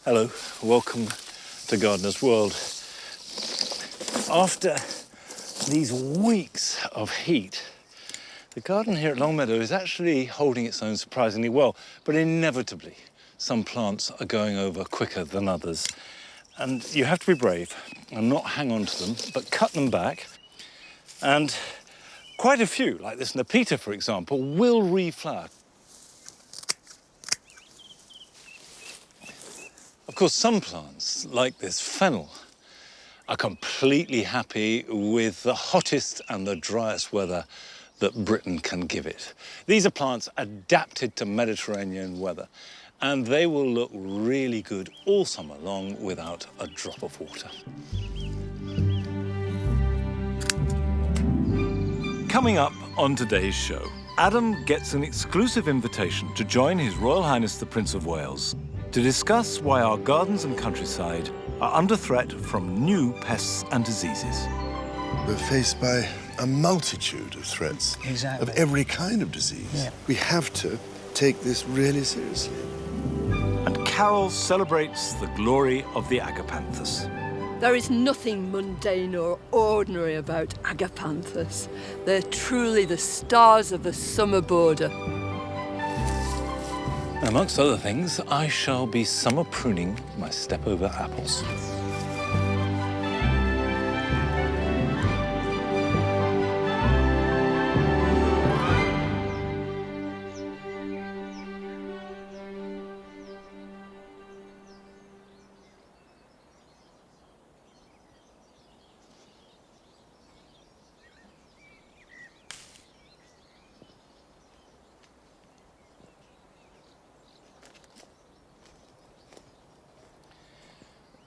Hello, welcome to Gardener's World. After these weeks of heat, the garden here at Longmeadow is actually holding its own surprisingly well, but inevitably, some plants are going over quicker than others. And you have to be brave and not hang on to them, but cut them back. And quite a few, like this Nepeta, for example, will reflower. Of course, some plants, like this fennel, are completely happy with the hottest and the driest weather that Britain can give it. These are plants adapted to Mediterranean weather, and they will look really good all summer long without a drop of water. Coming up on today's show, Adam gets an exclusive invitation to join His Royal Highness the Prince of Wales to discuss why our gardens and countryside are under threat from new pests and diseases. We're faced by a multitude of threats. Exactly. Of every kind of disease. Yeah. We have to take this really seriously. And Carol celebrates the glory of the agapanthus. There is nothing mundane or ordinary about agapanthus. They're truly the stars of the summer border. Amongst other things, I shall be summer pruning my step-over apples.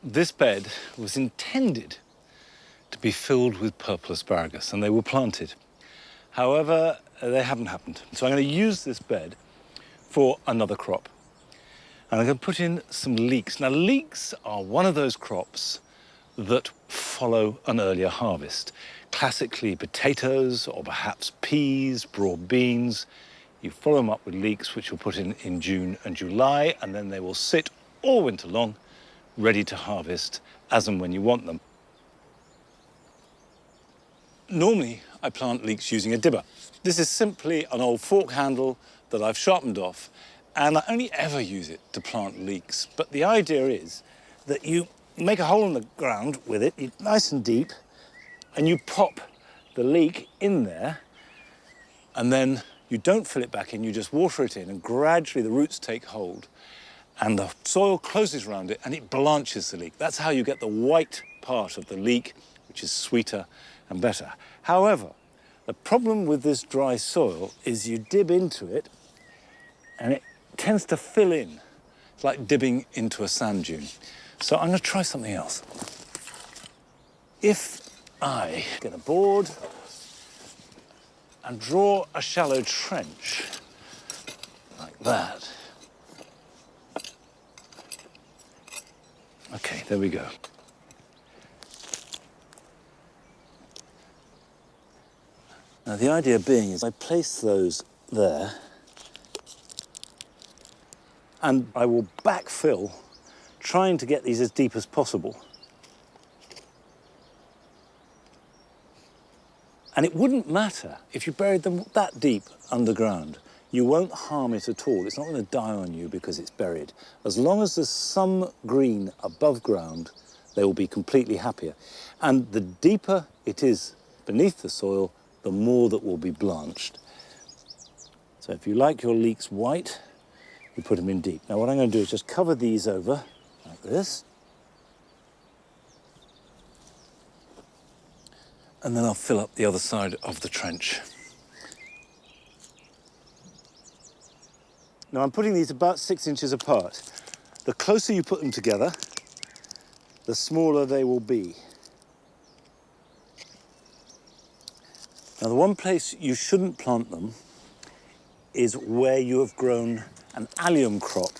This bed was intended to be filled with purple asparagus, and they were planted. However, they haven't happened. So I'm going to use this bed for another crop. And I'm going to put in some leeks. Now, leeks are one of those crops that follow an earlier harvest. Classically, potatoes or perhaps peas, broad beans. You follow them up with leeks, which you'll put in June and July, and then they will sit all winter long, ready to harvest as and when you want them. Normally, I plant leeks using a dibber. This is simply an old fork handle that I've sharpened off, and I only ever use it to plant leeks. But the idea is that you make a hole in the ground with it, nice and deep, and you pop the leek in there, and then you don't fill it back in, you just water it in, and gradually the roots take hold. And the soil closes around it and it blanches the leek. That's how you get the white part of the leek, which is sweeter and better. However, the problem with this dry soil is you dib into it and it tends to fill in. It's like dibbing into a sand dune. So I'm going to try something else. If I get a board and draw a shallow trench like that. Okay, there we go. Now, the idea being is I place those there and I will backfill, trying to get these as deep as possible. And it wouldn't matter if you buried them that deep underground. You won't harm it at all. It's not going to die on you because it's buried. As long as there's some green above ground, they will be completely happier. And the deeper it is beneath the soil, the more that will be blanched. So if you like your leeks white, you put them in deep. Now what I'm going to do is just cover these over like this. And then I'll fill up the other side of the trench. Now, I'm putting these about 6 inches apart. The closer you put them together, the smaller they will be. Now, the one place you shouldn't plant them is where you have grown an allium crop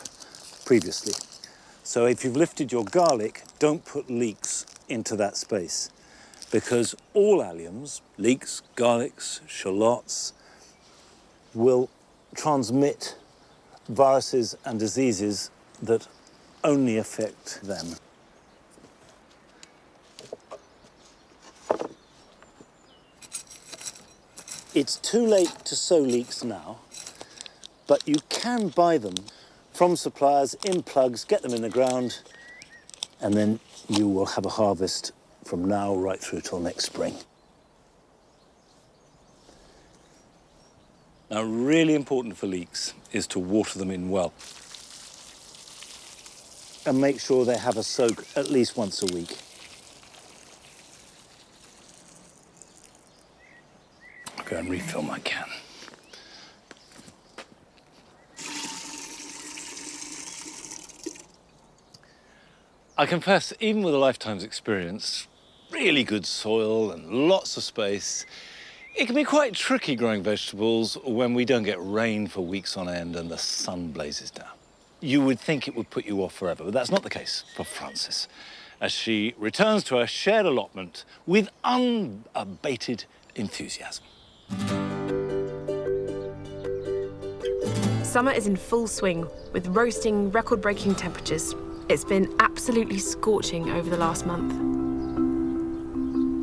previously. So if you've lifted your garlic, don't put leeks into that space, because all alliums, leeks, garlics, shallots, will transmit viruses and diseases that only affect them. It's too late to sow leeks now, but you can buy them from suppliers in plugs, get them in the ground, and then you will have a harvest from now right through till next spring. Now, really important for leeks is to water them in well. And make sure they have a soak at least once a week. I'll go and refill my can. I confess, even with a lifetime's experience, really good soil and lots of space, it can be quite tricky growing vegetables when we don't get rain for weeks on end and the sun blazes down. You would think it would put you off forever, but that's not the case for Frances, as she returns to her shared allotment with unabated enthusiasm. Summer is in full swing, with roasting, record-breaking temperatures. It's been absolutely scorching over the last month.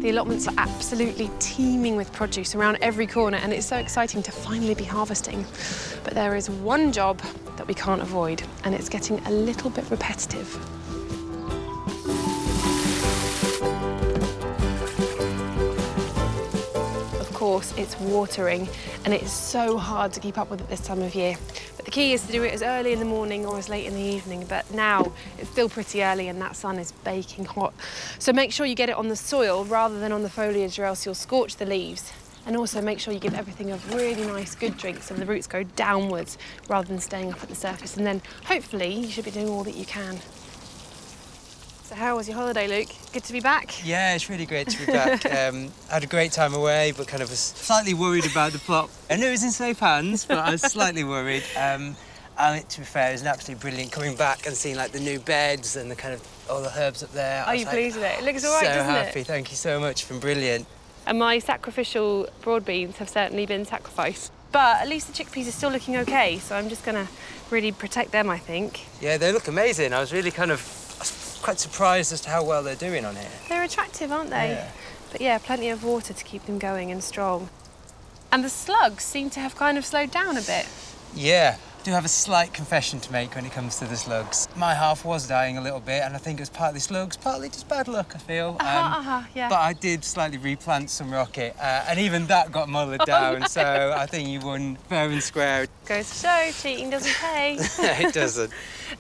The allotments are absolutely teeming with produce around every corner, and it's so exciting to finally be harvesting. But there is one job that we can't avoid, and it's getting a little bit repetitive. Of course, it's watering, and it's so hard to keep up with it this time of year. But the key is to do it as early in the morning or as late in the evening. But now it's still pretty early and that sun is baking hot. So make sure you get it on the soil rather than on the foliage, or else you'll scorch the leaves. And also make sure you give everything a really nice good drink so the roots go downwards rather than staying up at the surface. And then hopefully you should be doing all that you can. So how was your holiday, Luke? Good to be back? Yeah, it's really great to be back. I had a great time away, but kind of was slightly worried about the plot. I knew it was in safe hands, but I was slightly worried. To be fair, it was absolutely brilliant coming back and seeing like the new beds and the kind of all the herbs up there. Are you pleased with it? It looks all right, doesn't it? So happy. Thank you so much. It's been brilliant. And my sacrificial broad beans have certainly been sacrificed. But at least the chickpeas are still looking okay, so I'm just going to really protect them, I think. Yeah, they look amazing. I was really quite surprised as to how well they're doing on here. They're attractive, aren't they? Yeah. But yeah, plenty of water to keep them going and strong. And the slugs seem to have kind of slowed down a bit. Yeah. I do have a slight confession to make when it comes to the slugs. My half was dying a little bit, and I think it was partly slugs, partly just bad luck, I feel. Yeah. But I did slightly replant some rocket, and even that got mullered down, no. So I think you won fair and square. Goes to show, cheating doesn't pay. It doesn't.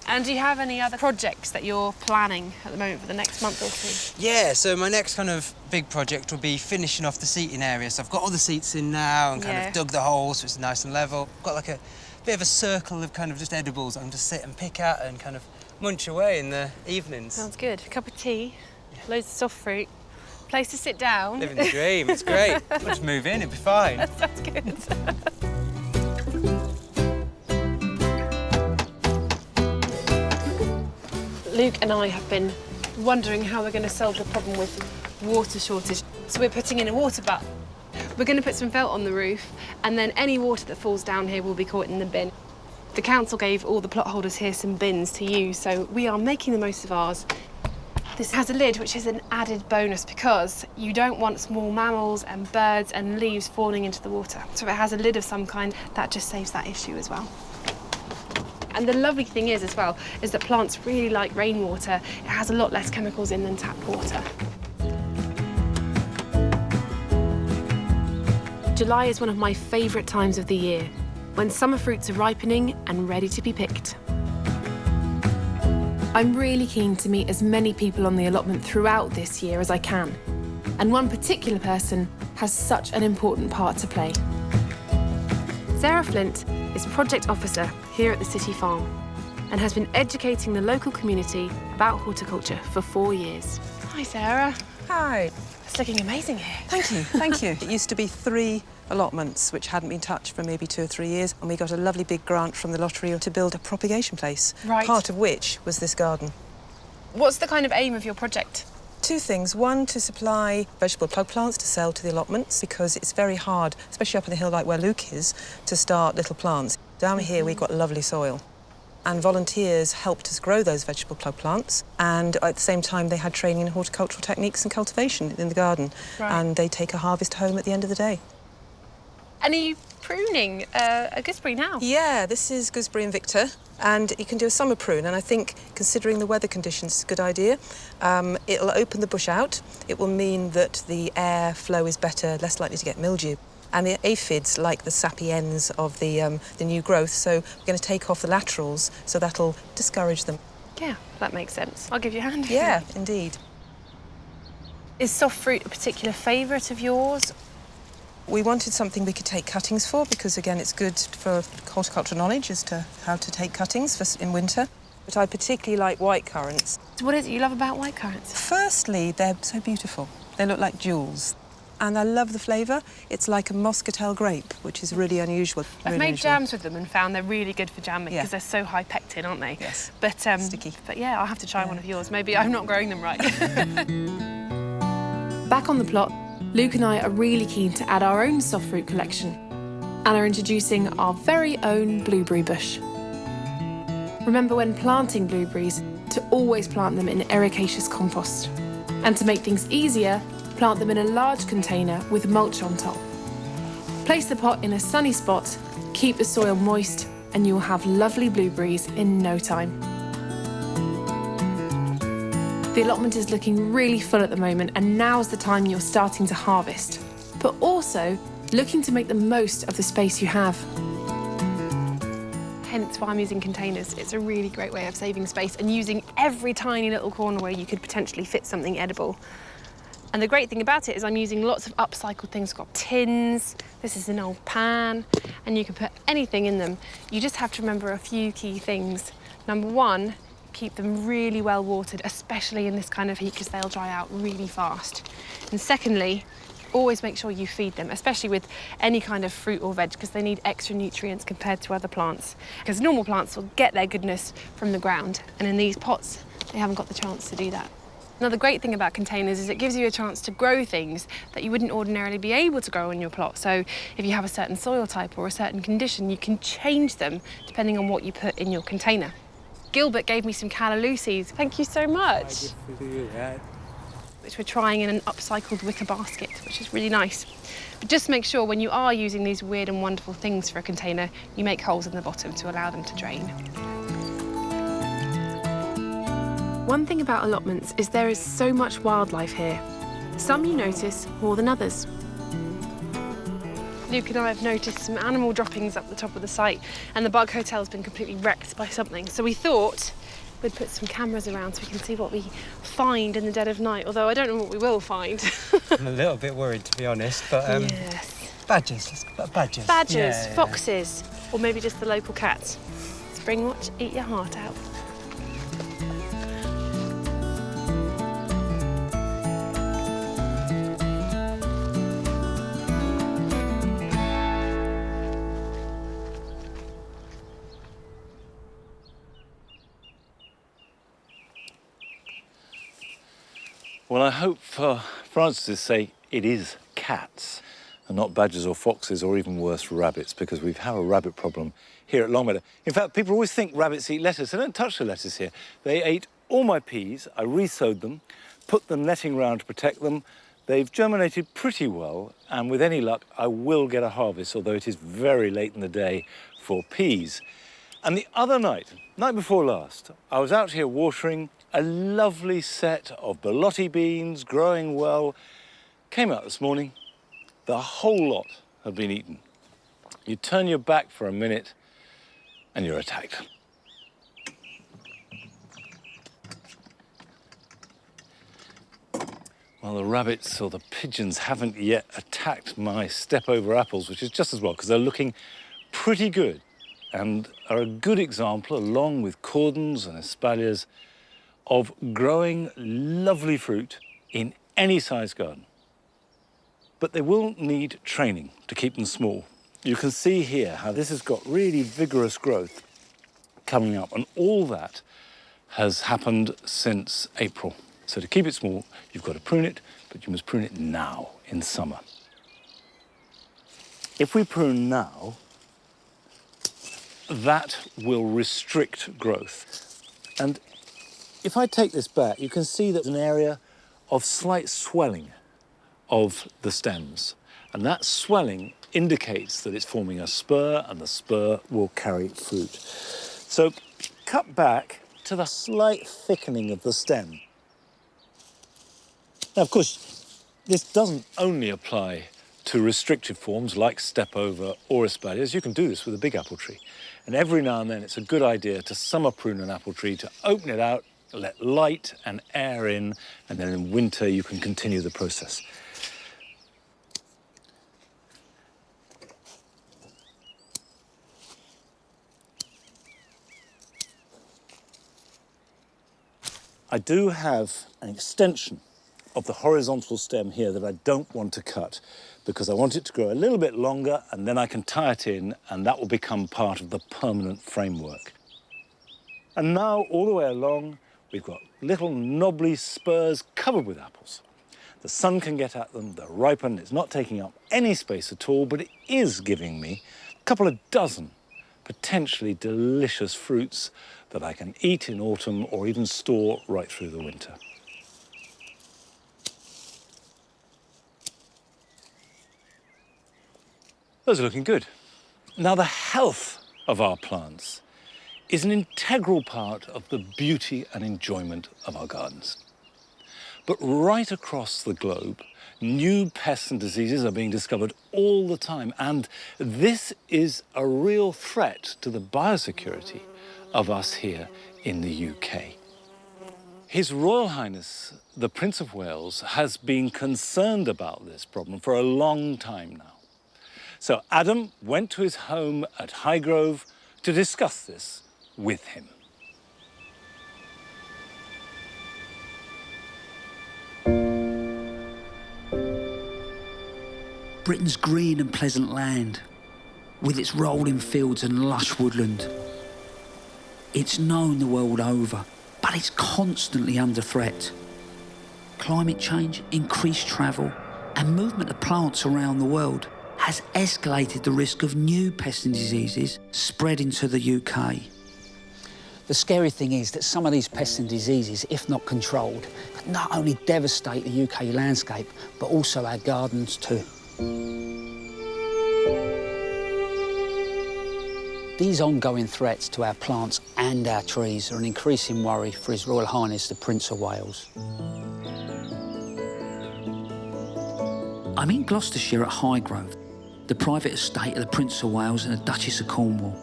And do you have any other projects that you're planning at the moment for the next month or two? Yeah, so my next kind of big project will be finishing off the seating area. So I've got all the seats in now and kind of dug the holes so it's nice and level. I've got like a bit of a circle of kind of just edibles I can just sit and pick at and kind of munch away in the evenings. Sounds good. A cup of tea, loads of soft fruit, place to sit down. Living the dream, it's great. We'll just move in, it'll be fine. That sounds good. Luke and I have been wondering how we're going to solve the problem with water shortage. So we're putting in a water butt. We're going to put some felt on the roof, and then any water that falls down here will be caught in the bin. The council gave all the plot holders here some bins to use, so we are making the most of ours. This has a lid, which is an added bonus because you don't want small mammals and birds and leaves falling into the water. So it has a lid of some kind. That just saves that issue as well. And the lovely thing is, as well, is that plants really like rainwater. It has a lot less chemicals in than tap water. July is one of my favourite times of the year, when summer fruits are ripening and ready to be picked. I'm really keen to meet as many people on the allotment throughout this year as I can. And one particular person has such an important part to play. Sarah Flint is Project Officer here at the City Farm and has been educating the local community about horticulture for 4 years. Hi, Sarah. Hi. It's looking amazing here. Thank you, thank you. It used to be 3 allotments which hadn't been touched for maybe 2 or 3 years, and we got a lovely big grant from the lottery to build a propagation place, Right. part of which was this garden. What's the kind of aim of your project? 2 things. One, to supply vegetable plug plants to sell to the allotments, because it's very hard, especially up on the hill like where Luke is, to start little plants. Down here we've got lovely soil. And volunteers helped us grow those vegetable plug plants. And at the same time, they had training in horticultural techniques and cultivation in the garden. Right. And they take a harvest home at the end of the day. And are you pruning a gooseberry now? Yeah, this is Gooseberry Invicta, and you can do a summer prune, and I think, considering the weather conditions, it's a good idea. It'll open the bush out. It will mean that the air flow is better, less likely to get mildew. And the aphids like the sappy ends of the new growth, so we're going to take off the laterals, so that'll discourage them. Yeah, that makes sense. I'll give you a hand. Yeah, indeed. Is soft fruit a particular favourite of yours? We wanted something we could take cuttings for because, again, it's good for horticultural knowledge as to how to take cuttings in winter. But I particularly like white currants. So what is it you love about white currants? Firstly, they're so beautiful. They look like jewels. And I love the flavour. It's like a muscatel grape, which is really unusual. I've made jams with them and found they're really good for jamming because Yeah. they're so high pectin, aren't they? Yes. But Sticky. But yeah, I'll have to try one of yours. Maybe I'm not growing them right. Back on the plot, Luke and I are really keen to add our own soft fruit collection and are introducing our very own blueberry bush. Remember when planting blueberries to always plant them in ericaceous compost. And to make things easier, plant them in a large container with mulch on top. Place the pot in a sunny spot, keep the soil moist, and you'll have lovely blueberries in no time. The allotment is looking really full at the moment, and now's the time you're starting to harvest, but also looking to make the most of the space you have. Hence why I'm using containers. It's a really great way of saving space and using every tiny little corner where you could potentially fit something edible. And the great thing about it is I'm using lots of upcycled things. I've got tins, this is an old pan, and you can put anything in them. You just have to remember a few key things. Number one, keep them really well watered, especially in this kind of heat, because they'll dry out really fast. And secondly, always make sure you feed them, especially with any kind of fruit or veg, because they need extra nutrients compared to other plants. Because normal plants will get their goodness from the ground, and in these pots, they haven't got the chance to do that. Another great thing about containers is it gives you a chance to grow things that you wouldn't ordinarily be able to grow in your plot. So if you have a certain soil type or a certain condition, you can change them depending on what you put in your container. Gilbert gave me some callaloo seeds. Thank you so much. Which we're trying in an upcycled wicker basket, which is really nice. But just make sure when you are using these weird and wonderful things for a container, you make holes in the bottom to allow them to drain. One thing about allotments is there is so much wildlife here. Some you notice more than others. Luke and I have noticed some animal droppings up the top of the site, and the bug hotel's been completely wrecked by something. So we thought we'd put some cameras around so we can see what we find in the dead of night, although I don't know what we will find. I'm a little bit worried, to be honest, but Yes. badgers, let's go badgers. Badgers, Yeah. foxes, or maybe just the local cats. Spring watch, eat your heart out. Well, I hope for Francis's sake it is cats and not badgers or foxes or even worse, rabbits, because we have a rabbit problem here at Longmeadow. In fact, people always think rabbits eat lettuce. They don't touch the lettuce here. They ate all my peas. I re-sowed them, put the netting round to protect them. They've germinated pretty well, and with any luck, I will get a harvest, although it is very late in the day for peas. And the other night before last, I was out here watering a lovely set of borlotti beans, growing well. Came out this morning, the whole lot had been eaten. You turn your back for a minute and you're attacked. Well, the rabbits or the pigeons haven't yet attacked my step-over apples, which is just as well, because they're looking pretty good and are a good example, along with cordons and espaliers, of growing lovely fruit in any size garden. But they will need training to keep them small. You can see here how this has got really vigorous growth coming up, and all that has happened since April. So to keep it small, you've got to prune it, but you must prune it now, in summer. If we prune now, that will restrict growth. And if I take this back, you can see there's an area of slight swelling of the stems. And that swelling indicates that it's forming a spur, and the spur will carry fruit. So cut back to the slight thickening of the stem. Now, of course, this doesn't only apply to restricted forms like stepover or espaliers. You can do this with a big apple tree. And every now and then it's a good idea to summer prune an apple tree, to open it out, let light and air in, and then in winter you can continue the process. I do have an extension of the horizontal stem here that I don't want to cut because I want it to grow a little bit longer, and then I can tie it in and that will become part of the permanent framework. And now all the way along we've got little knobbly spurs covered with apples. The sun can get at them, they're ripened, it's not taking up any space at all, but it is giving me a couple of dozen potentially delicious fruits that I can eat in autumn or even store right through the winter. Those are looking good. Now, the health of our plants is an integral part of the beauty and enjoyment of our gardens. But right across the globe, new pests and diseases are being discovered all the time, and this is a real threat to the biosecurity of us here in the UK. His Royal Highness, the Prince of Wales, has been concerned about this problem for a long time now. So Adam went to his home at Highgrove to discuss this with him. Britain's green and pleasant land, with its rolling fields and lush woodland. It's known the world over, but it's constantly under threat. Climate change, increased travel, and movement of plants around the world has escalated the risk of new pests and diseases spreading to the UK. The scary thing is that some of these pests and diseases, if not controlled, could not only devastate the UK landscape, but also our gardens too. These ongoing threats to our plants and our trees are an increasing worry for His Royal Highness the Prince of Wales. I'm in Gloucestershire at Highgrove, the private estate of the Prince of Wales and the Duchess of Cornwall.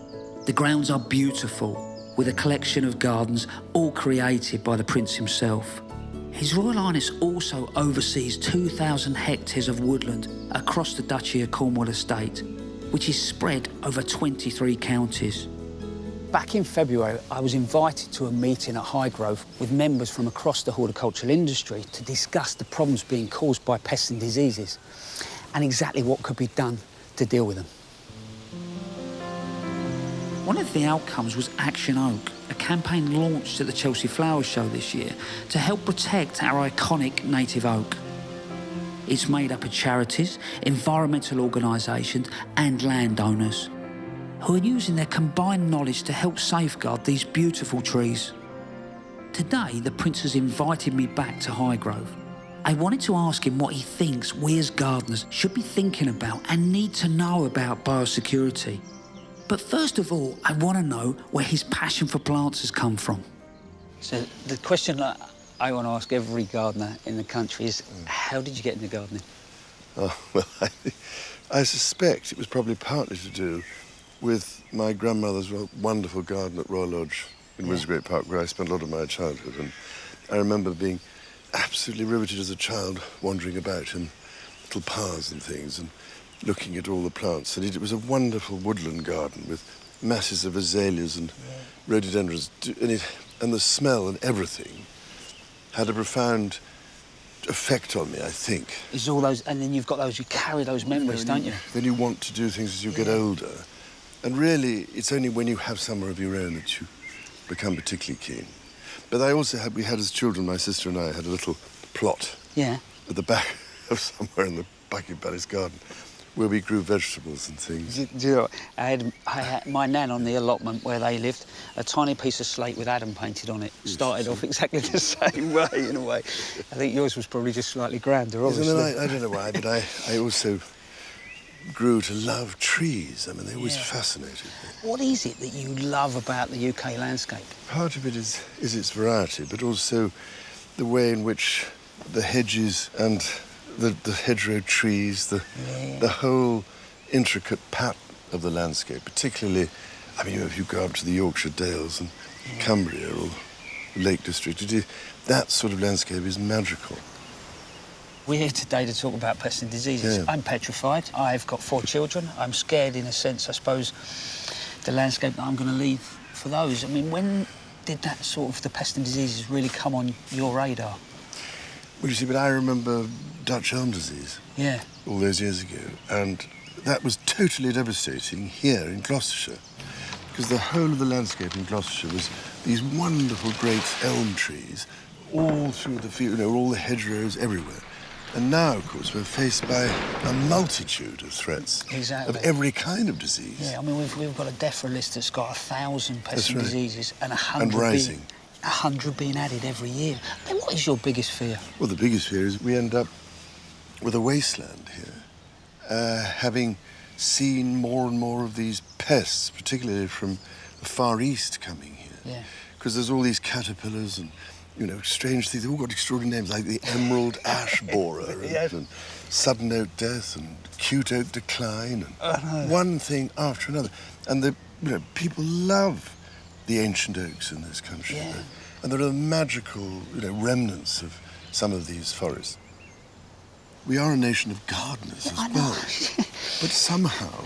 The grounds are beautiful, with a collection of gardens all created by the Prince himself. His Royal Highness also oversees 2,000 hectares of woodland across the Duchy of Cornwall estate, which is spread over 23 counties. Back in February, I was invited to a meeting at Highgrove with members from across the horticultural industry to discuss the problems being caused by pests and diseases and exactly what could be done to deal with them. One of the outcomes was Action Oak, a campaign launched at the Chelsea Flower Show this year to help protect our iconic native oak. It's made up of charities, environmental organisations and landowners who are using their combined knowledge to help safeguard these beautiful trees. Today, the Prince has invited me back to Highgrove. I wanted to ask him what he thinks we as gardeners should be thinking about and need to know about biosecurity. But first of all, I want to know where his passion for plants has come from. So the question that I want to ask every gardener in the country is, how did you get into gardening? Oh, well, I suspect it was probably partly to do with my grandmother's wonderful garden at Royal Lodge in Windsor Great Park, where I spent a lot of my childhood. And I remember being absolutely riveted as a child, wandering about in little paths and things and looking at all the plants. And it was a wonderful woodland garden with masses of azaleas and rhododendrons. And the smell and everything had a profound effect on me, I think. Is all those, and then you've got those, you carry those memories, don't you? Then you want to do things as you get older. And really, it's only when you have summer of your own that you become particularly keen. But we had as children, my sister and I had a little plot at the back of somewhere in the Buckingham Palace garden where we grew vegetables and things. Do you know what? I had my nan on the allotment where they lived, a tiny piece of slate with Adam painted on it. Started off exactly the same way, in a way. I think yours was probably just slightly grander, obviously. I don't know why, but I also grew to love trees. I mean, they always fascinated me. What is it that you love about the UK landscape? Part of it is its variety, but also the way in which the hedges and the hedgerow trees, the whole intricate pattern of the landscape, particularly, I mean, if you go up to the Yorkshire Dales and Cumbria or Lake District, that sort of landscape is magical. We're here today to talk about pests and diseases. Yeah. I'm petrified. I've got 4 children. I'm scared, in a sense, I suppose, the landscape that I'm going to leave for those. I mean, when did that sort of, the pests and diseases really come on your radar? Well, you see, but I remember Dutch elm disease. Yeah. All those years ago. And that was totally devastating here in Gloucestershire, because the whole of the landscape in Gloucestershire was these wonderful great elm trees all through the field, you know, all the hedgerows everywhere. And now, of course, we're faced by a multitude of threats. Exactly. Of every kind of disease. Yeah, I mean, we've got a DEFRA list that's got 1,000 pests and diseases and 100 and rising. 100 being added every year. I mean, what is your biggest fear? Well, the biggest fear is we end up with a wasteland here, having seen more and more of these pests, particularly from the Far East coming here. Yeah. Because there's all these caterpillars and, you know, strange things. They've all got extraordinary names, like the emerald ash borer and sudden oak death and cute oak decline and one thing after another. And people love the ancient oaks in this country. Yeah. And there are magical, remnants of some of these forests. We are a nation of gardeners as well. But somehow,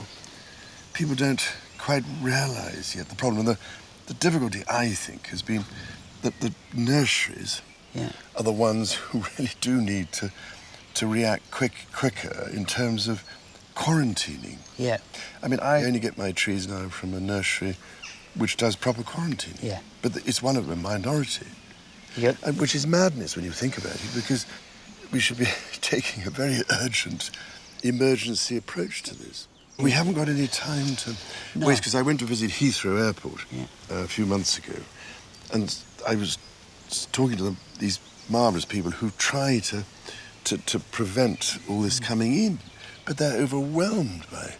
people don't quite realise yet the problem. And the difficulty, I think, has been that the nurseries are the ones who really do need to react quicker in terms of quarantining. Yeah. I mean, I only get my trees now from a nursery which does proper quarantining. Yeah. But it's one of a minority. Yep. Which is madness when you think about it, because we should be taking a very urgent emergency approach to this. We haven't got any time to waste, because I went to visit Heathrow Airport a few months ago, and I was talking to these marvellous people who try to prevent all this coming in, but they're overwhelmed by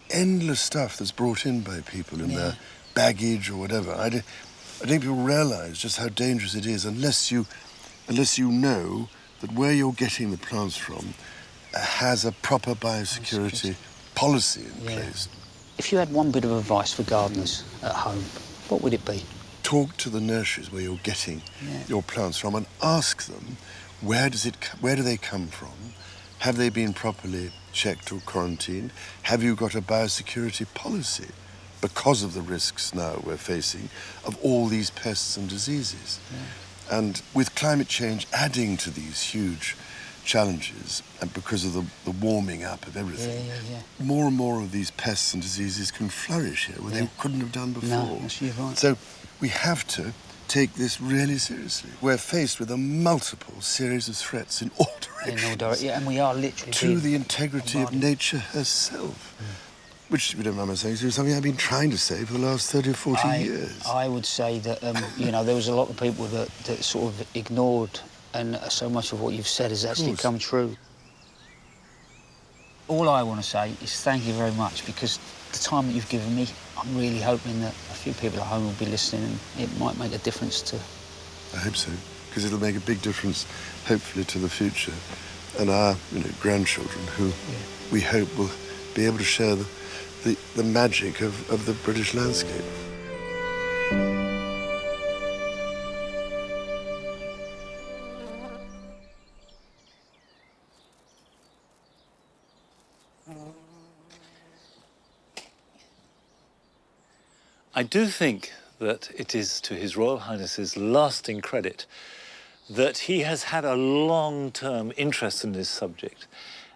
endless stuff that's brought in by people in their baggage or whatever. I think people realise just how dangerous it is unless you know that where you're getting the plants from has a proper biosecurity policy in place. If you had one bit of advice for gardeners at home, what would it be? Talk to the nurseries where you're getting your plants from and ask them, where do they come from? Have they been properly checked or quarantined? Have you got a biosecurity policy? Because of the risks now we're facing of all these pests and diseases. Yeah. And with climate change adding to these huge challenges, and because of the warming up of everything, more and more of these pests and diseases can flourish here where they couldn't have done before. No, you're right. So we have to take this really seriously. We're faced with a multiple series of threats in all directions. And we are literally to the integrity of nature herself. Which, if you don't mind my saying, is something I've been trying to say for the last 30 or 40 years. I would say that, there was a lot of people that sort of ignored, and so much of what you've said has actually come true. All I want to say is thank you very much, because the time that you've given me, I'm really hoping that a few people at home will be listening and it might make a difference to... I hope so, because it'll make a big difference, hopefully, to the future and our, grandchildren, who we hope will be able to share the magic of the British landscape. I do think that it is to His Royal Highness's lasting credit that he has had a long-term interest in this subject,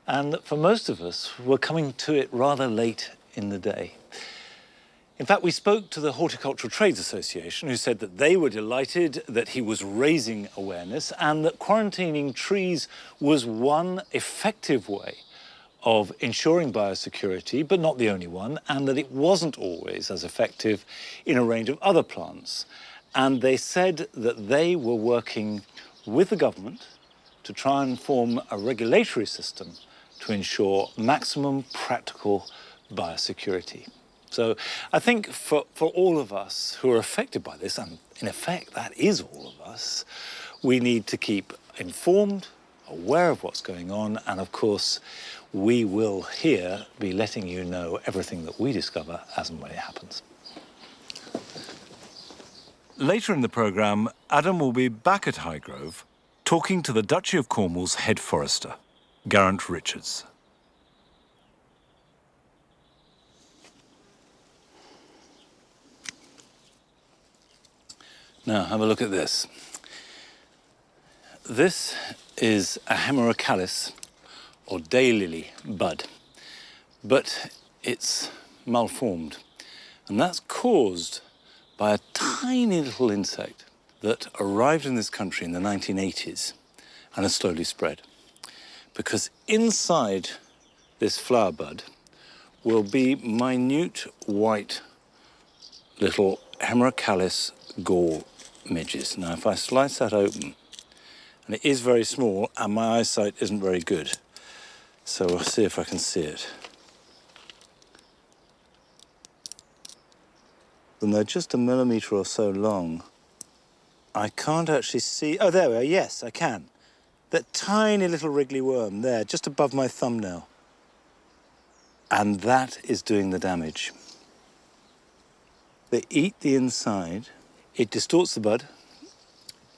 and that for most of us, we're coming to it rather late in the day. In fact, we spoke to the Horticultural Trades Association, who said that they were delighted that he was raising awareness and that quarantining trees was one effective way of ensuring biosecurity, but not the only one, and that it wasn't always as effective in a range of other plants. And they said that they were working with the government to try and form a regulatory system to ensure maximum practical biosecurity. So I think for all of us who are affected by this, and in effect that is all of us, we need to keep informed, aware of what's going on, and of course we will here be letting you know everything that we discover as and when it happens. Later in the programme, Adam will be back at Highgrove talking to the Duchy of Cornwall's head forester, Geraint Richards. Now, have a look at this. This is a Hemerocalis, or daylily bud, but it's malformed. And that's caused by a tiny little insect that arrived in this country in the 1980s and has slowly spread. Because inside this flower bud will be minute white little Hemerocalis gall midges. Now, if I slice that open, and it is very small, and my eyesight isn't very good, so I'll see if I can see it. And they're just a millimetre or so long. I can't actually see. Oh, there we are. Yes, I can. That tiny little wriggly worm there, just above my thumbnail. And that is doing the damage. They eat the inside. It distorts the bud,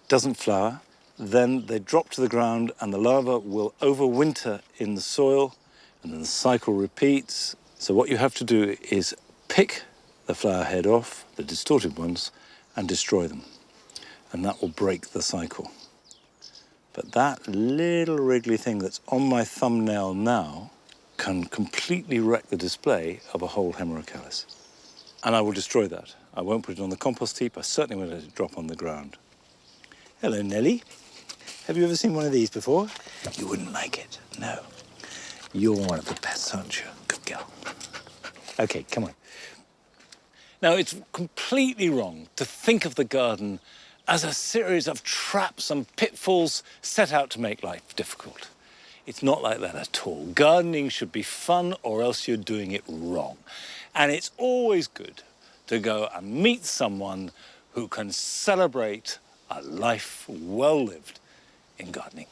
doesn't flower. Then they drop to the ground and the larva will overwinter in the soil, and then the cycle repeats. So what you have to do is pick the flower head off, the distorted ones, and destroy them. And that will break the cycle. But that little wriggly thing that's on my thumbnail now can completely wreck the display of a whole Hemerocalis. And I will destroy that. I won't put it on the compost heap. I certainly won't let it drop on the ground. Hello, Nellie. Have you ever seen one of these before? You wouldn't like it, no. You're one of the best, aren't you? Good girl. Okay, come on. Now, it's completely wrong to think of the garden as a series of traps and pitfalls set out to make life difficult. It's not like that at all. Gardening should be fun, or else you're doing it wrong. And it's always good to go and meet someone who can celebrate a life well lived in gardening.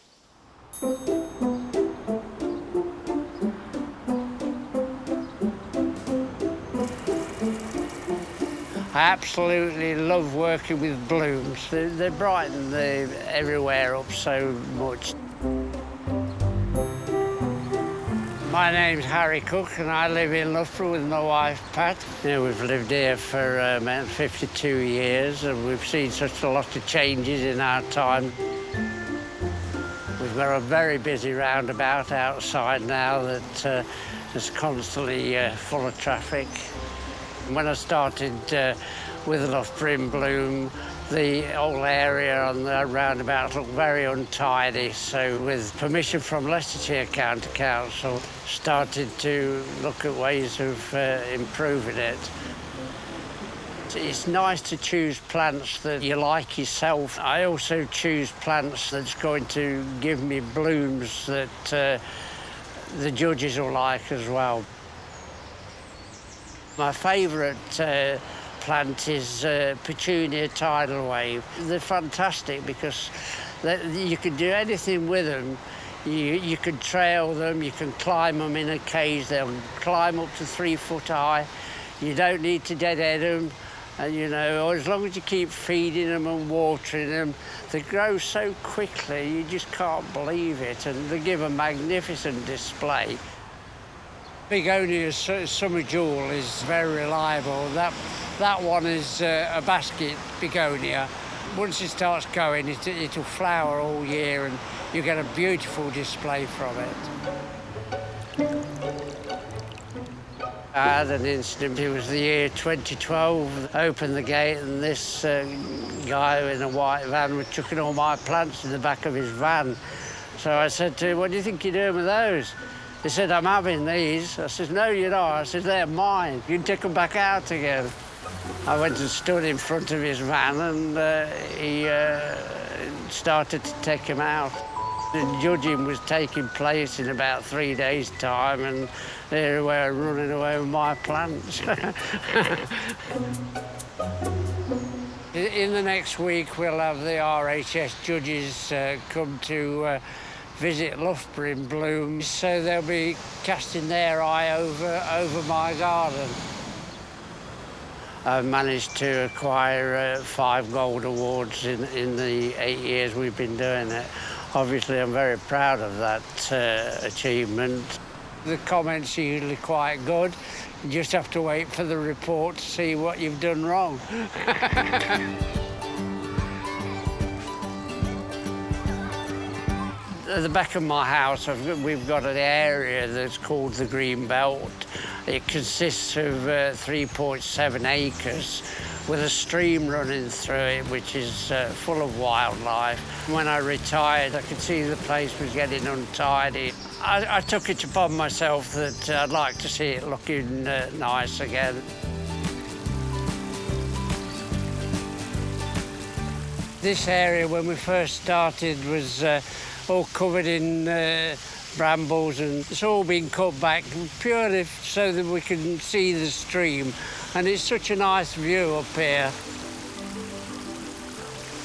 I absolutely love working with blooms. They brighten everywhere up so much. My name's Harry Cook and I live in Loughborough with my wife Pat. We've lived here for about 52 years and we've seen such a lot of changes in our time. We've got a very busy roundabout outside now that is constantly full of traffic. When I started with Loughborough in bloom, the whole area on the roundabout looked very untidy, so with permission from Leicestershire County Council, started to look at ways of improving it. It's nice to choose plants that you like yourself. I also choose plants that's going to give me blooms that the judges will like as well. My favourite plant is Petunia Tidal Wave. They're fantastic because you can do anything with them. You can trail them, you can climb them in a cage. They'll climb up to 3 foot high. You don't need to deadhead them. And, you know, as long as you keep feeding them and watering them, they grow so quickly, you just can't believe it. And they give a magnificent display. Begonia's Summer Jewel is very reliable. That one is a basket begonia. Once it starts going, it'll flower all year and you get a beautiful display from it. I had an incident, it was the year 2012. I opened the gate and this guy in a white van was chucking all my plants in the back of his van. So I said to him, what do you think you're doing with those? They said, I'm having these. I said, no, you're not. I said, they're mine. You can take them back out again. I went and stood in front of his van and he started to take him out. The judging was taking place in about 3 days' time, and they were running away with my plants. In the next week, we'll have the RHS judges come to visit Loughborough in bloom, so they'll be casting their eye over my garden. I've managed to acquire 5 gold awards in the 8 years we've been doing it. Obviously, I'm very proud of that achievement. The comments are usually quite good. You just have to wait for the report to see what you've done wrong. At the back of my house, we've got an area that's called the Green Belt. It consists of 3.7 acres with a stream running through it, which is full of wildlife. When I retired, I could see the place was getting untidy. I took it upon myself that I'd like to see it looking nice again. This area, when we first started, was all covered in brambles, and it's all been cut back purely so that we can see the stream. And it's such a nice view up here.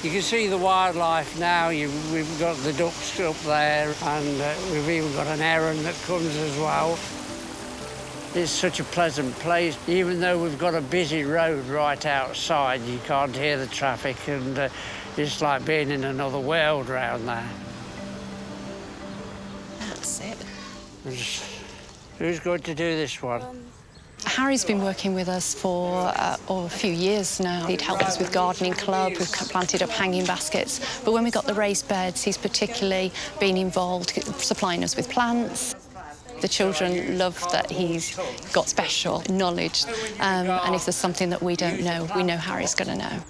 You can see the wildlife now. We've got the ducks up there, and we've even got an heron that comes as well. It's such a pleasant place. Even though we've got a busy road right outside, you can't hear the traffic, and it's like being in another world round there. That's it. Who's going to do this one? Harry's been working with us for a few years now. He'd helped us with gardening club, we've planted up hanging baskets. But when we got the raised beds, he's particularly been involved, supplying us with plants. The children love that he's got special knowledge, and if there's something that we don't know, we know Harry's going to know.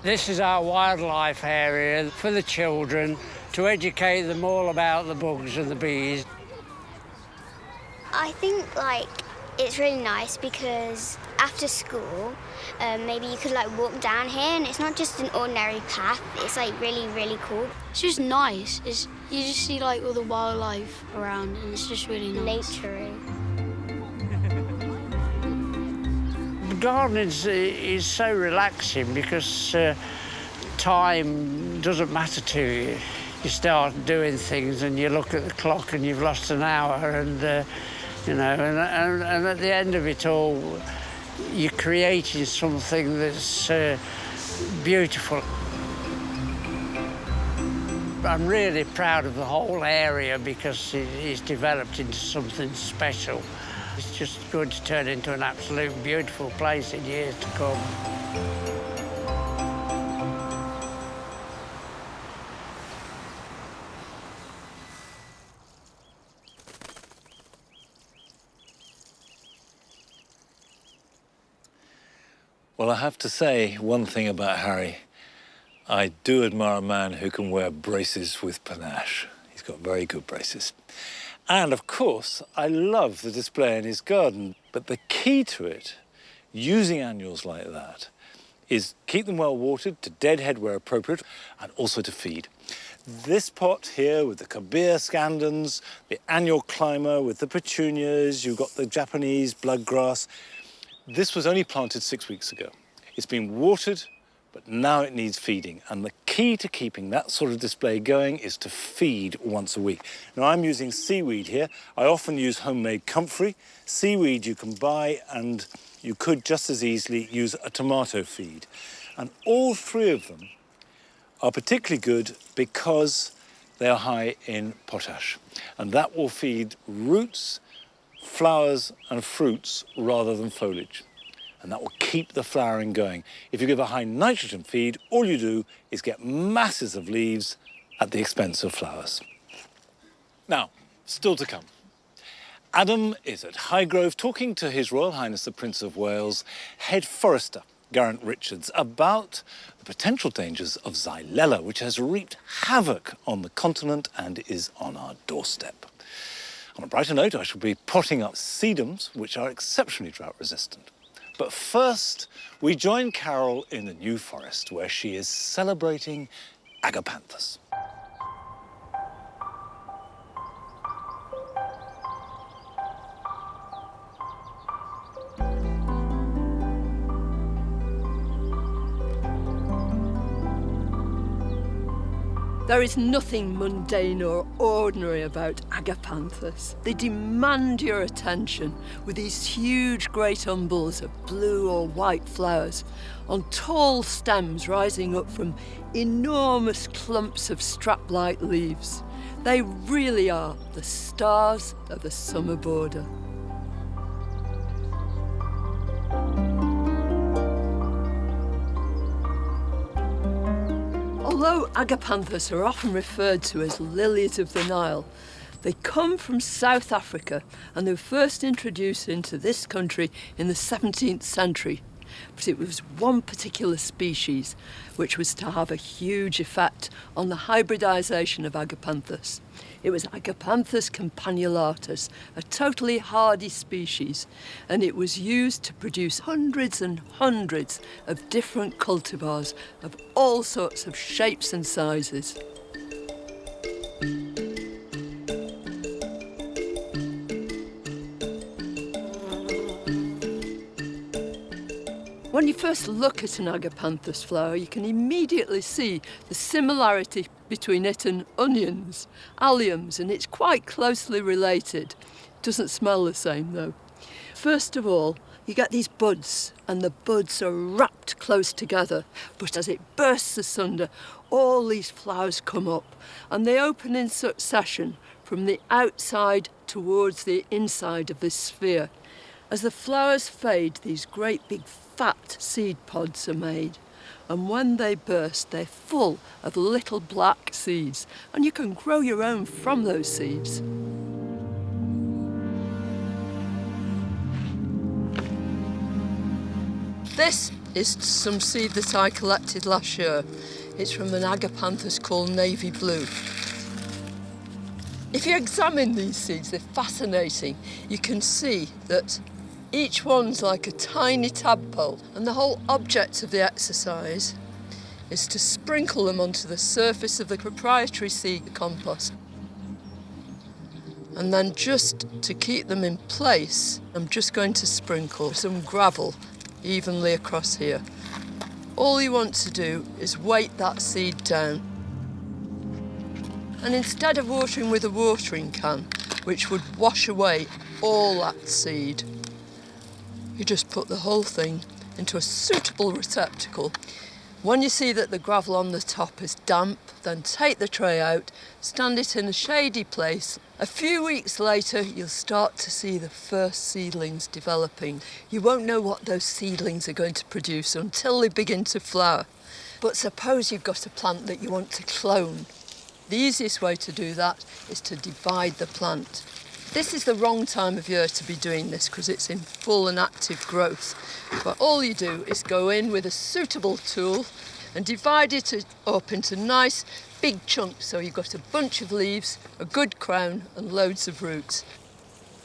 This is our wildlife area for the children, to educate them all about the bugs and the bees. I think, it's really nice because after school, maybe you could, walk down here, and it's not just an ordinary path. It's, really, really cool. It's just nice. You just see, all the wildlife around, and it's just really nice. Naturey. Gardening is so relaxing because time doesn't matter to you. You start doing things and you look at the clock and you've lost an hour, and you know, and at the end of it all, you're creating something that's beautiful. I'm really proud of the whole area because it's developed into something special. It's just going to turn into an absolute beautiful place in years to come. Well, I have to say one thing about Harry. I do admire a man who can wear braces with panache. He's got very good braces. And, of course, I love the display in his garden. But the key to it, using annuals like that, is keep them well watered, to deadhead where appropriate, and also to feed. This pot here with the Kabir scandens, the annual climber with the petunias, you've got the Japanese bloodgrass. This was only planted 6 weeks ago. It's been watered, but now it needs feeding. And the key to keeping that sort of display going is to feed once a week. Now, I'm using seaweed here. I often use homemade comfrey. Seaweed you can buy, and you could just as easily use a tomato feed. And all three of them are particularly good because they are high in potash. And that will feed roots, flowers and fruits rather than foliage. And that will keep the flowering going. If you give a high nitrogen feed, all you do is get masses of leaves at the expense of flowers. Now, still to come. Adam is at Highgrove talking to His Royal Highness the Prince of Wales, head forester, Geraint Richards, about the potential dangers of Xylella, which has wreaked havoc on the continent and is on our doorstep. On a brighter note, I shall be potting up sedums, which are exceptionally drought resistant. But first, we join Carol in the New Forest, where she is celebrating agapanthus. There is nothing mundane or ordinary about agapanthus. They demand your attention with these huge great umbels of blue or white flowers on tall stems rising up from enormous clumps of strap-like leaves. They really are the stars of the summer border. Although agapanthus are often referred to as lilies of the Nile, they come from South Africa and they were first introduced into this country in the 17th century. But it was one particular species which was to have a huge effect on the hybridisation of agapanthus. It was Agapanthus campanulatus, a totally hardy species, and it was used to produce hundreds and hundreds of different cultivars of all sorts of shapes and sizes. When you first look at an agapanthus flower, you can immediately see the similarity between it and onions, alliums, and it's quite closely related. Doesn't smell the same though. First of all, you get these buds, and the buds are wrapped close together, but as it bursts asunder, all these flowers come up, and they open in succession from the outside towards the inside of this sphere. As the flowers fade, these great big fat seed pods are made, and when they burst, they're full of little black seeds, and you can grow your own from those seeds. This is some seed that I collected last year. It's from an agapanthus called navy blue. If you examine these seeds, they're fascinating. You can see that each one's like a tiny tadpole, and the whole object of the exercise is to sprinkle them onto the surface of the proprietary seed compost. And then just to keep them in place, I'm just going to sprinkle some gravel evenly across here. All you want to do is weight that seed down. And instead of watering with a watering can, which would wash away all that seed, you just put the whole thing into a suitable receptacle. When you see that the gravel on the top is damp, then take the tray out, stand it in a shady place. A few weeks later, you'll start to see the first seedlings developing. You won't know what those seedlings are going to produce until they begin to flower. But suppose you've got a plant that you want to clone. The easiest way to do that is to divide the plant. This is the wrong time of year to be doing this because it's in full and active growth. But all you do is go in with a suitable tool and divide it up into nice big chunks so you've got a bunch of leaves, a good crown and loads of roots.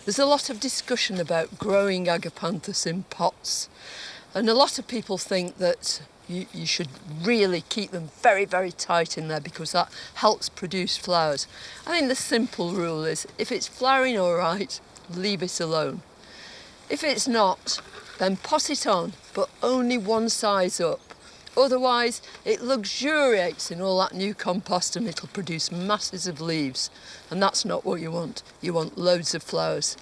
There's a lot of discussion about growing agapanthus in pots, and a lot of people think that you should really keep them very, very tight in there because that helps produce flowers. I think the simple rule is if it's flowering all right, leave it alone. If it's not, then pot it on, but only one size up. Otherwise, it luxuriates in all that new compost and it'll produce masses of leaves. And that's not what you want. You want loads of flowers.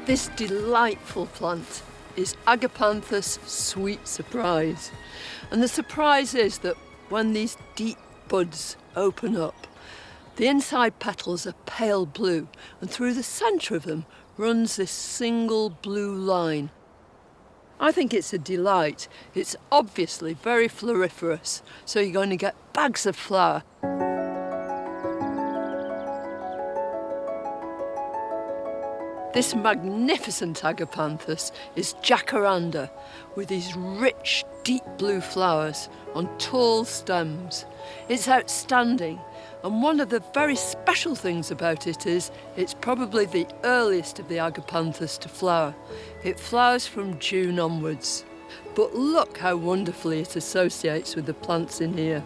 This delightful plant is Agapanthus Sweet Surprise. And the surprise is that when these deep buds open up, the inside petals are pale blue, and through the centre of them runs this single blue line. I think it's a delight. It's obviously very floriferous, so you're going to get bags of flower. This magnificent agapanthus is jacaranda with these rich, deep blue flowers on tall stems. It's outstanding, and one of the very special things about it is it's probably the earliest of the agapanthus to flower. It flowers from June onwards. But look how wonderfully it associates with the plants in here.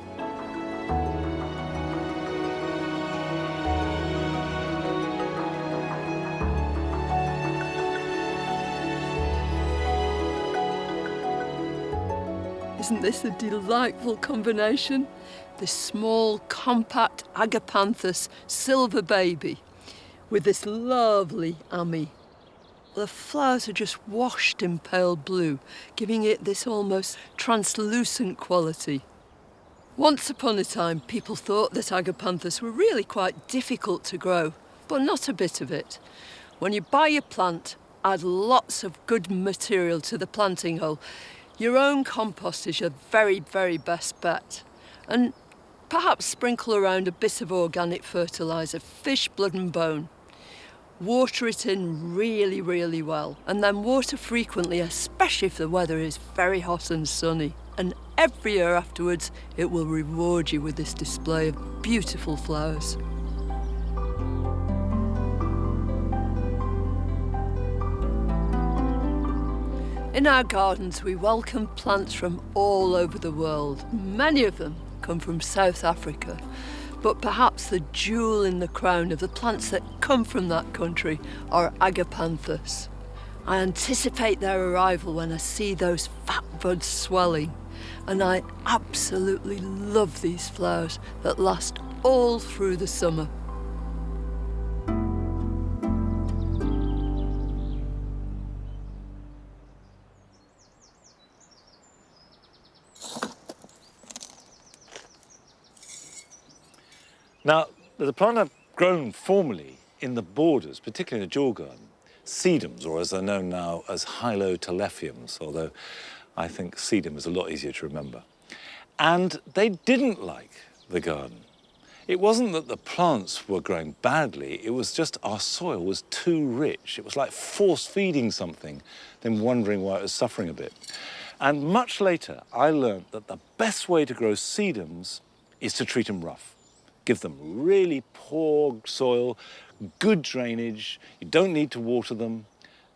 Isn't this a delightful combination? This small, compact agapanthus silver baby with this lovely ami. The flowers are just washed in pale blue, giving it this almost translucent quality. Once upon a time, people thought that agapanthus were really quite difficult to grow, but not a bit of it. When you buy your plant, add lots of good material to the planting hole. Your own compost is your very, very best bet. And perhaps sprinkle around a bit of organic fertiliser, fish blood and bone. Water it in really, really well. And then water frequently, especially if the weather is very hot and sunny. And every year afterwards, it will reward you with this display of beautiful flowers. In our gardens, we welcome plants from all over the world. Many of them come from South Africa, but perhaps the jewel in the crown of the plants that come from that country are agapanthus. I anticipate their arrival when I see those fat buds swelling, and I absolutely love these flowers that last all through the summer. Now, there's a plant I've grown formerly in the borders, particularly in the jewel garden, sedums, or as they're known now as hylotelephiums, although I think sedum is a lot easier to remember. And they didn't like the garden. It wasn't that the plants were growing badly, it was just our soil was too rich. It was like force-feeding something, then wondering why it was suffering a bit. And much later, I learned that the best way to grow sedums is to treat them rough. Give them really poor soil, good drainage, you don't need to water them,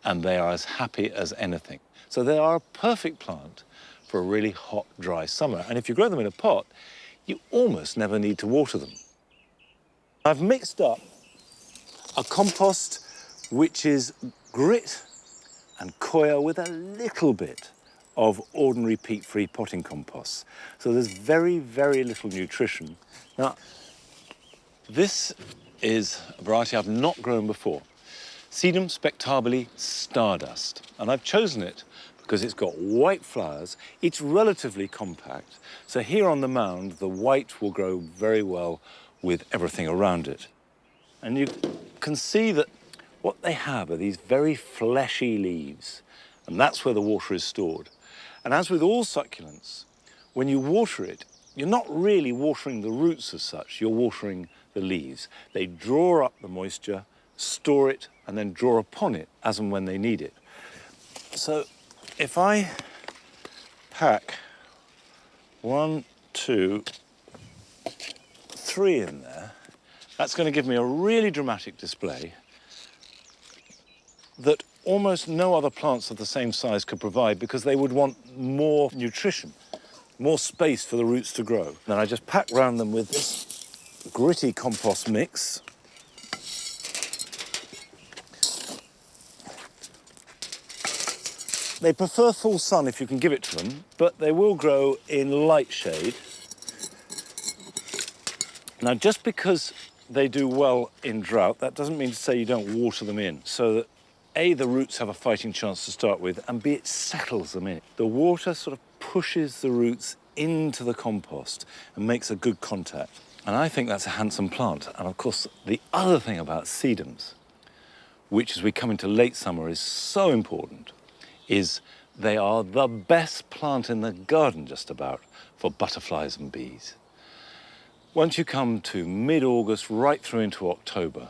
and they are as happy as anything. So they are a perfect plant for a really hot, dry summer. And if you grow them in a pot, you almost never need to water them. I've mixed up a compost which is grit and coir with a little bit of ordinary peat-free potting compost. So there's very, very little nutrition. Now, this is a variety I've not grown before. Sedum spectabile stardust. And I've chosen it because it's got white flowers. It's relatively compact. So here on the mound, the white will grow very well with everything around it. And you can see that what they have are these very fleshy leaves. And that's where the water is stored. And as with all succulents, when you water it, you're not really watering the roots as such, you're watering the leaves. They draw up the moisture, store it, and then draw upon it as and when they need it. So if I pack 1, 2, 3 in there, that's going to give me a really dramatic display that almost no other plants of the same size could provide because they would want more nutrition, more space for the roots to grow. Then I just pack round them with this gritty compost mix. They prefer full sun if you can give it to them, but they will grow in light shade. Now, just because they do well in drought, that doesn't mean to say you don't water them in, so that A, the roots have a fighting chance to start with, and B, it settles them in. The water sort of pushes the roots into the compost and makes a good contact. And I think that's a handsome plant. And of course, the other thing about sedums, which as we come into late summer is so important, is they are the best plant in the garden just about for butterflies and bees. Once you come to mid-August right through into October,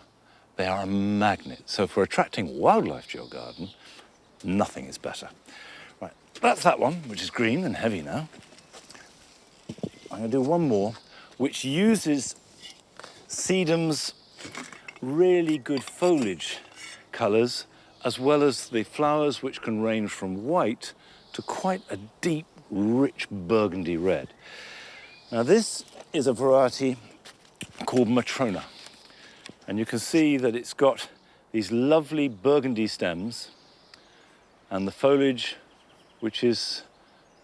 they are a magnet. So for attracting wildlife to your garden, nothing is better. Right, that's that one, which is green and heavy now. I'm going to do one more, which uses sedum's really good foliage colours, as well as the flowers, which can range from white to quite a deep, rich burgundy red. Now, this is a variety called Matrona. And you can see that it's got these lovely burgundy stems and the foliage, which is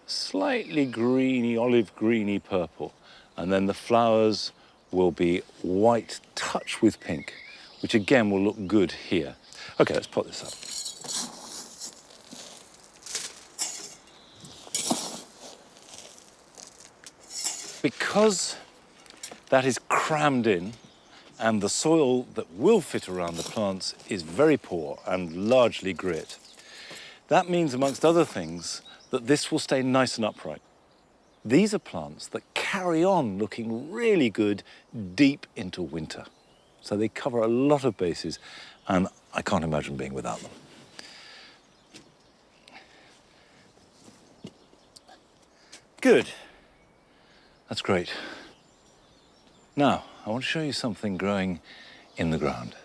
slightly greeny, olive greeny purple. And then the flowers will be white touched with pink, which again will look good here. Okay, let's put this up. Because that is crammed in and the soil that will fit around the plants is very poor and largely grit, that means, amongst other things, that this will stay nice and upright. These are plants that carry on looking really good deep into winter. So they cover a lot of bases, and I can't imagine being without them. Good. That's great. Now, I want to show you something growing in the ground.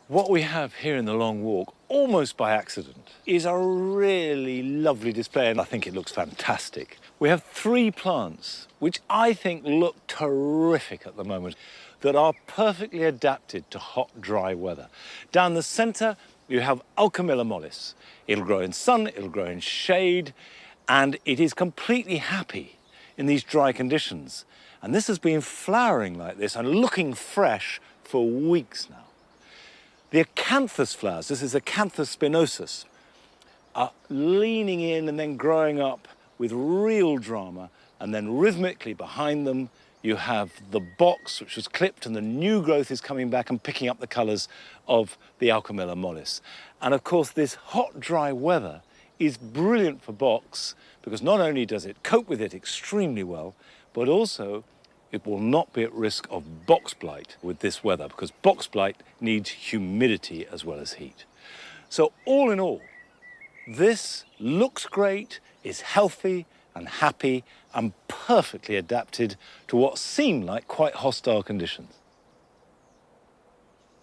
What we have here in the long walk, almost by accident, is a really lovely display, and I think it looks fantastic. We have 3 plants, which I think look terrific at the moment, that are perfectly adapted to hot, dry weather. Down the center, you have Alchemilla mollis. It'll grow in sun, it'll grow in shade, and it is completely happy in these dry conditions. And this has been flowering like this and looking fresh for weeks now. The acanthus flowers, this is Acanthus spinosus, are leaning in and then growing up with real drama, and then rhythmically behind them you have the box, which was clipped, and the new growth is coming back and picking up the colours of the Alchemilla mollis. And of course, this hot, dry weather is brilliant for box, because not only does it cope with it extremely well, but also it will not be at risk of box blight with this weather, because box blight needs humidity as well as heat. So all in all, this looks great, is healthy and happy and perfectly adapted to what seem like quite hostile conditions.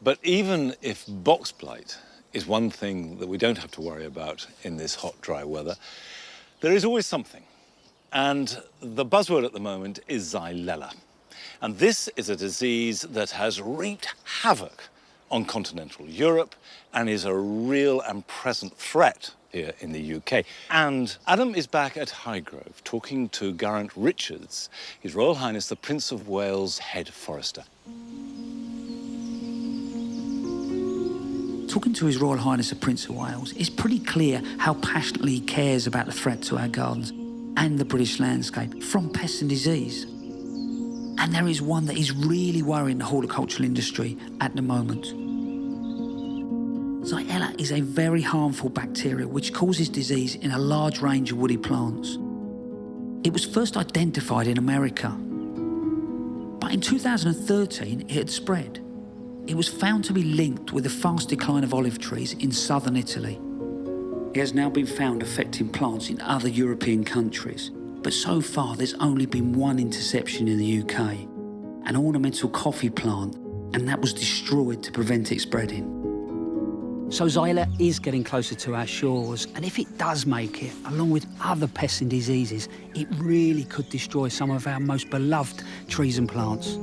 But even if box blight is one thing that we don't have to worry about in this hot, dry weather, there is always something. And the buzzword at the moment is Xylella. And this is a disease that has wreaked havoc on continental Europe and is a real and present threat here in the UK. And Adam is back at Highgrove talking to Geraint Richards, His Royal Highness the Prince of Wales head forester. Talking to His Royal Highness the Prince of Wales, it's pretty clear how passionately he cares about the threat to our gardens and the British landscape from pest and disease. And there is one that is really worrying the horticultural industry at the moment. Xylella is a very harmful bacteria which causes disease in a large range of woody plants. It was first identified in America, but in 2013 it had spread. It was found to be linked with the fast decline of olive trees in southern Italy. It has now been found affecting plants in other European countries, but so far there's only been one interception in the UK, an ornamental coffee plant, and that was destroyed to prevent it spreading. So Xylella is getting closer to our shores, and if it does make it, along with other pests and diseases, it really could destroy some of our most beloved trees and plants.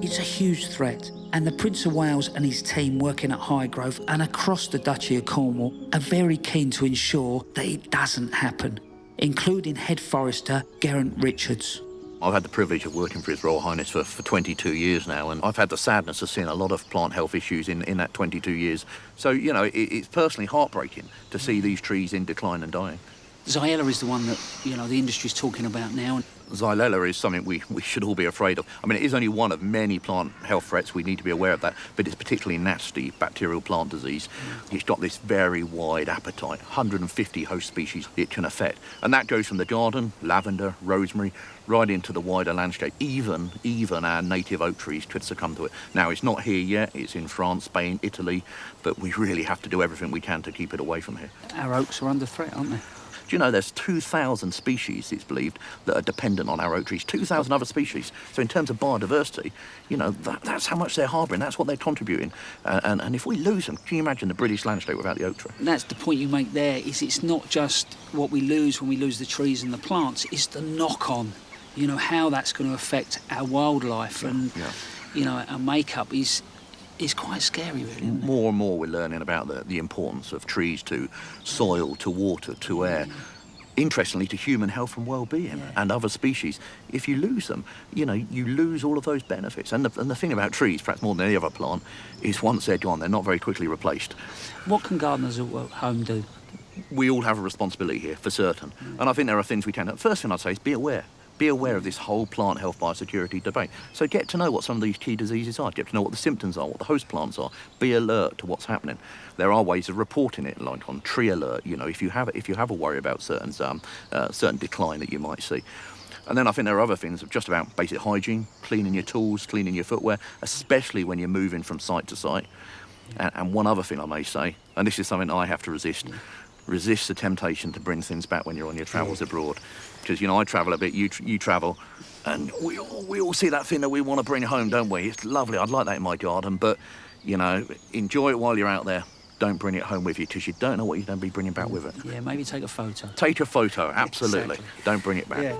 It's a huge threat, and the Prince of Wales and his team working at Highgrove and across the Duchy of Cornwall are very keen to ensure that it doesn't happen, including head forester Geraint Richards. I've had the privilege of working for His Royal Highness for 22 years now, and I've had the sadness of seeing a lot of plant health issues in that 22 years. So, you know, it's personally heartbreaking to see these trees in decline and dying. Xylella is the one that, the industry's talking about now. Xylella is something we should all be afraid of. I mean, it is only one of many plant health threats. We need to be aware of that, but it's particularly nasty bacterial plant disease. It's got this very wide appetite, 150 host species it can affect. And that goes from the garden, lavender, rosemary, right into the wider landscape. Even our native oak trees could succumb to it. Now, it's not here yet. It's in France, Spain, Italy, but we really have to do everything we can to keep it away from here. Our oaks are under threat, aren't they? Do you know there's 2,000 species, it's believed, that are dependent on our oak trees, 2,000 other species. So in terms of biodiversity, you know, that's how much they're harbouring, that's what they're contributing. And if we lose them, can you imagine the British landscape without the oak tree? And that's the point you make there, is it's not just what we lose when we lose the trees and the plants, it's the knock-on, you know, how that's going to affect our wildlife and, you know, our makeup is quite scary, really. Isn't it? More and more we're learning about the importance of trees to soil, to water, to air. Interestingly, to human health and well-being and other species. If you lose them, you know, you lose all of those benefits. And the thing about trees, perhaps more than any other plant, is once they're gone, they're not very quickly replaced. What can gardeners at home do? We all have a responsibility here, for certain. And I think there are things we can do. First thing I'd say is be aware. Be aware of this whole plant health biosecurity debate. So get to know what some of these key diseases are, get to know what the symptoms are, what the host plants are. Be alert to what's happening. There are ways of reporting it, like on tree alert, you know, if you have a worry about certain decline that you might see. And then I think there are other things just about basic hygiene, cleaning your tools, cleaning your footwear, especially when you're moving from site to site. And one other thing I may say, and this is something I have to resist the temptation to bring things back when you're on your travels abroad. Because, you know, I travel a bit, you travel, and we all see that thing that we want to bring home, don't we? It's lovely, I'd like that in my garden, but, you know, enjoy it while you're out there. Don't bring it home with you, because you don't know what you're going to be bringing back with it. Yeah, maybe take a photo. Take a photo, absolutely. Exactly. Don't bring it back. Yeah.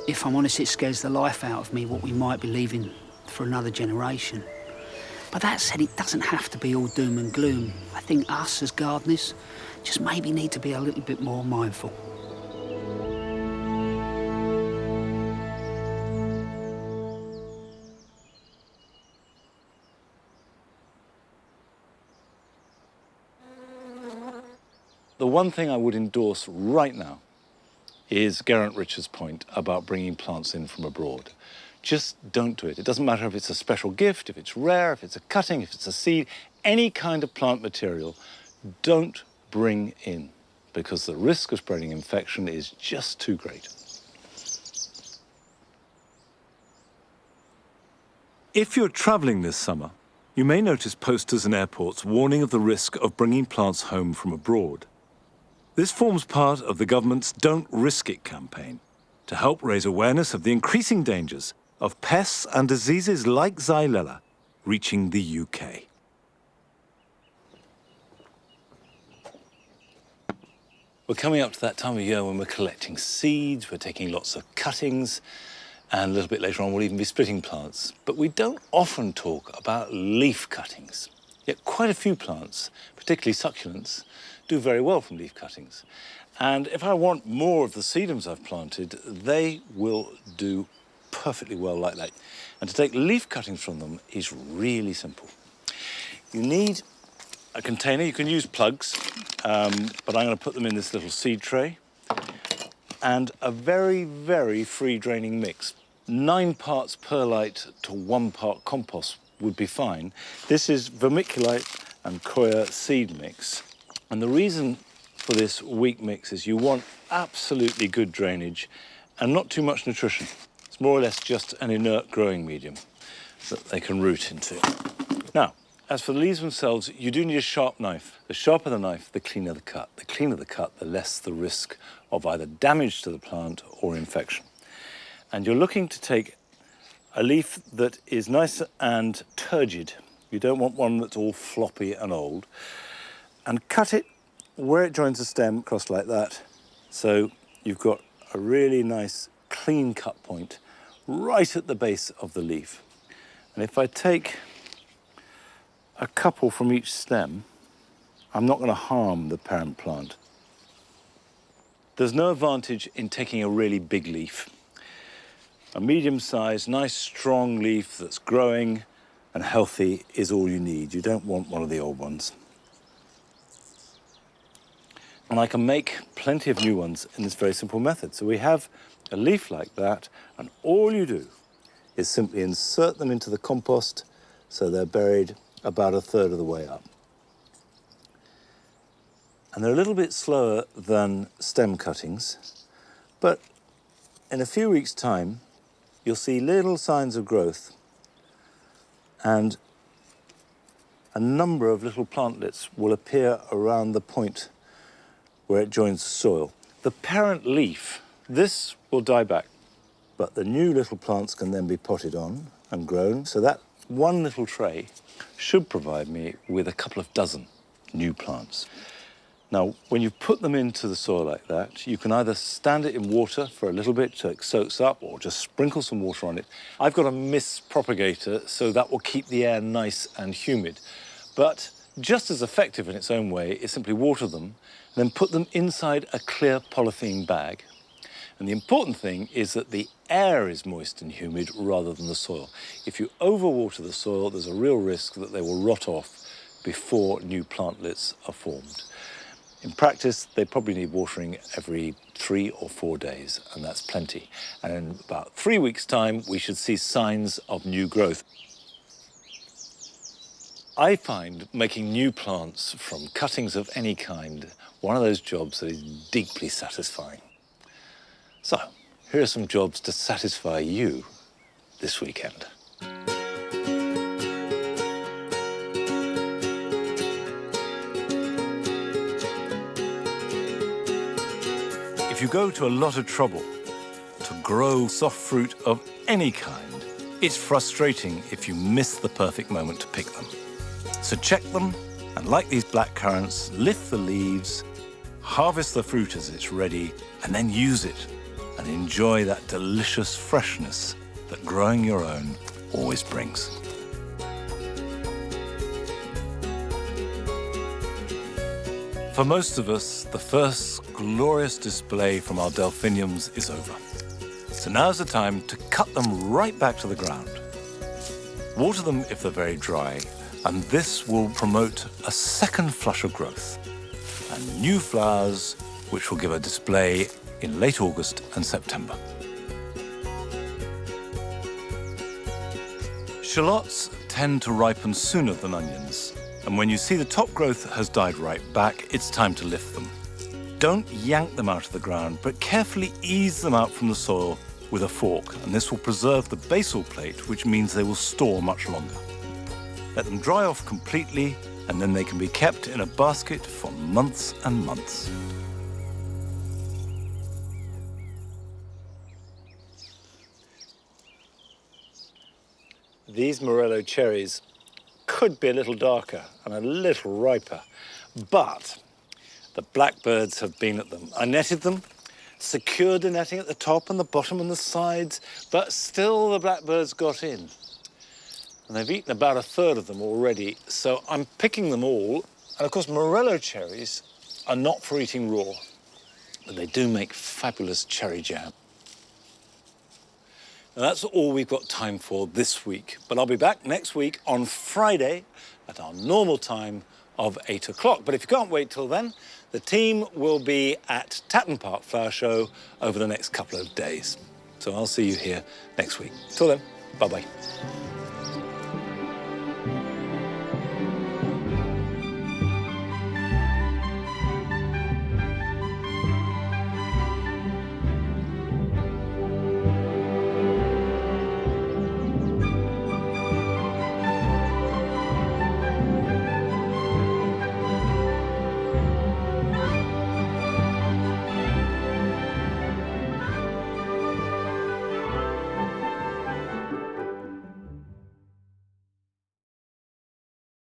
If I'm honest, it scares the life out of me what we might be leaving for another generation. But that said, it doesn't have to be all doom and gloom. I think us as gardeners just maybe need to be a little bit more mindful. The one thing I would endorse right now is Geraint Richards' point about bringing plants in from abroad. Just don't do it. It doesn't matter if it's a special gift, if it's rare, if it's a cutting, if it's a seed, any kind of plant material, don't bring in, because the risk of spreading infection is just too great. If you're travelling this summer, you may notice posters in airports warning of the risk of bringing plants home from abroad. This forms part of the government's Don't Risk It campaign to help raise awareness of the increasing dangers of pests and diseases like Xylella reaching the UK. We're coming up to that time of year when we're collecting seeds, we're taking lots of cuttings, and a little bit later on we'll even be splitting plants. But we don't often talk about leaf cuttings. Yet quite a few plants, particularly succulents, do very well from leaf cuttings. And if I want more of the sedums I've planted, they will do perfectly well like that. And to take leaf cuttings from them is really simple. You need a container. You can use plugs, but I'm going to put them in this little seed tray. And a very, very free-draining mix. 9 parts perlite to 1 part compost would be fine. This is vermiculite and coir seed mix. And the reason for this weak mix is you want absolutely good drainage and not too much nutrition. It's more or less just an inert growing medium that they can root into. Now, as for the leaves themselves, you do need a sharp knife. The sharper the knife, the cleaner the cut. The cleaner the cut, the less the risk of either damage to the plant or infection. And you're looking to take a leaf that is nice and turgid. You don't want one that's all floppy and old. And cut it where it joins the stem, across like that. So you've got a really nice clean cut point right at the base of the leaf. And if I take a couple from each stem, I'm not going to harm the parent plant. There's no advantage in taking a really big leaf. A medium-sized, nice, strong leaf that's growing and healthy is all you need. You don't want one of the old ones. And I can make plenty of new ones in this very simple method. So we have a leaf like that, and all you do is simply insert them into the compost so they're buried about 1/3 of the way up. And they're a little bit slower than stem cuttings, but in a few weeks' time, you'll see little signs of growth and a number of little plantlets will appear around the point where it joins the soil. The parent leaf, this will die back, but the new little plants can then be potted on and grown. So that one little tray should provide me with a couple of dozen new plants. Now, when you put them into the soil like that, you can either stand it in water for a little bit so it soaks up, or just sprinkle some water on it. I've got a mist propagator, so that will keep the air nice and humid. But just as effective in its own way is simply water them, then put them inside a clear polythene bag. And the important thing is that the air is moist and humid rather than the soil. If you overwater the soil, there's a real risk that they will rot off before new plantlets are formed. In practice, they probably need watering every 3 or 4 days, and that's plenty. And in about 3 weeks' time, we should see signs of new growth. I find making new plants from cuttings of any kind one of those jobs that is deeply satisfying. So, here are some jobs to satisfy you this weekend. If you go to a lot of trouble to grow soft fruit of any kind, it's frustrating if you miss the perfect moment to pick them. So check them, and like these black currants, lift the leaves, harvest the fruit as it's ready, and then use it and enjoy that delicious freshness that growing your own always brings. For most of us, the first glorious display from our delphiniums is over. So now's the time to cut them right back to the ground. Water them if they're very dry, and this will promote a second flush of growth and new flowers, which will give a display in late August and September. Shallots tend to ripen sooner than onions, and when you see the top growth has died right back, it's time to lift them. Don't yank them out of the ground, but carefully ease them out from the soil with a fork, and this will preserve the basal plate, which means they will store much longer. Let them dry off completely, and then they can be kept in a basket for months and months. These Morello cherries could be a little darker and a little riper, but the blackbirds have been at them. I netted them, secured the netting at the top and the bottom and the sides, but still the blackbirds got in. And they've eaten about 1/3 of them already, so I'm picking them all. And of course, Morello cherries are not for eating raw, but they do make fabulous cherry jam. Now, that's all we've got time for this week, but I'll be back next week on Friday at our normal time of 8 o'clock. But if you can't wait till then, the team will be at Tatton Park Flower Show over the next couple of days. So I'll see you here next week. Till then, bye-bye.